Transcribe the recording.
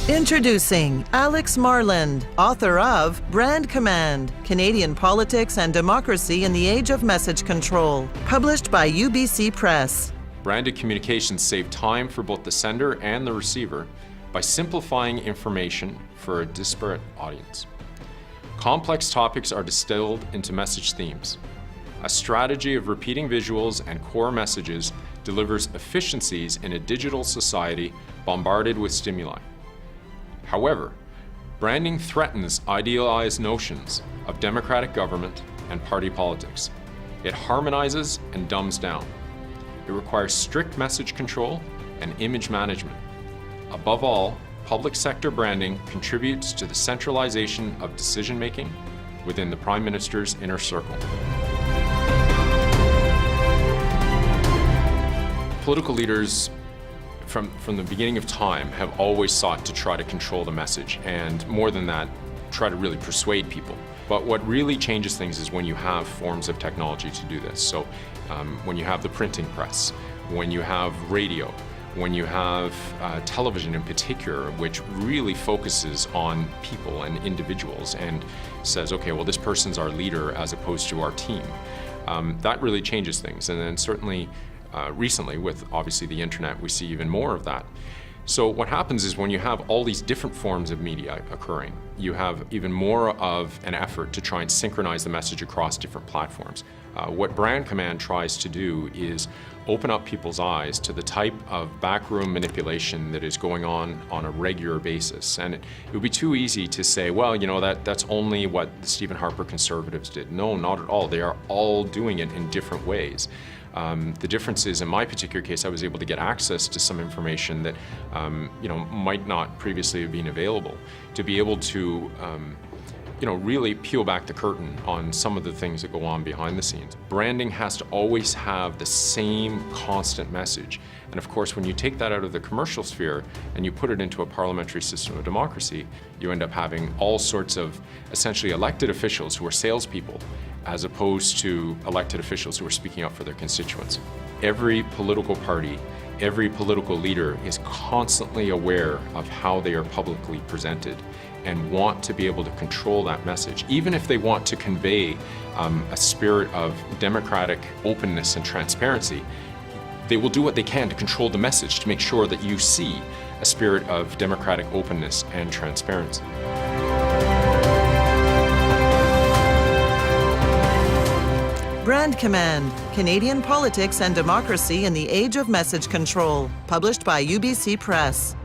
Introducing Alex Marland, author of Brand Command, Canadian Politics and Democracy in the Age of Message Control, published by UBC Press. Branded communications save time for both the sender and the receiver by simplifying information for a disparate audience. Complex topics are distilled into message themes. A strategy of repeating visuals and core messages delivers efficiencies in a digital society bombarded with stimuli. However, branding threatens idealized notions of democratic government and party politics. It harmonizes and dumbs down. It requires strict message control and image management. Above all, public sector branding contributes to the centralization of decision-making within the Prime Minister's inner circle. Political leaders from the beginning of time have always sought to try to control the message, and more than that, try to really persuade people. But what really changes things is when you have forms of technology to do this. So when you have the printing press, when you have radio, when you have television in particular, which really focuses on people and individuals and says, okay, well, this person's our leader as opposed to our team. That really changes things. And then certainly recently, with obviously the internet, we see even more of that. So what happens is when you have all these different forms of media occurring, you have even more of an effort to try and synchronize the message across different platforms. What Brand Command tries to do is open up people's eyes to the type of backroom manipulation that is going on a regular basis. And it would be too easy to say, well, you know, that's only what the Stephen Harper Conservatives did. No, not at all. They are all doing it in different ways. The difference is, in my particular case, I was able to get access to some information that might not previously have been available, to be able to really peel back the curtain on some of the things that go on behind the scenes. Branding has to always have the same constant message. And of course, when you take that out of the commercial sphere and you put it into a parliamentary system of democracy, you end up having all sorts of essentially elected officials who are salespeople, as opposed to elected officials who are speaking up for their constituents. Every political party, every political leader is constantly aware of how they are publicly presented and want to be able to control that message. Even if they want to convey a spirit of democratic openness and transparency, they will do what they can to control the message to make sure that you see a spirit of democratic openness and transparency. Brand Command, Canadian Politics and Democracy in the Age of Message Control, published by UBC Press.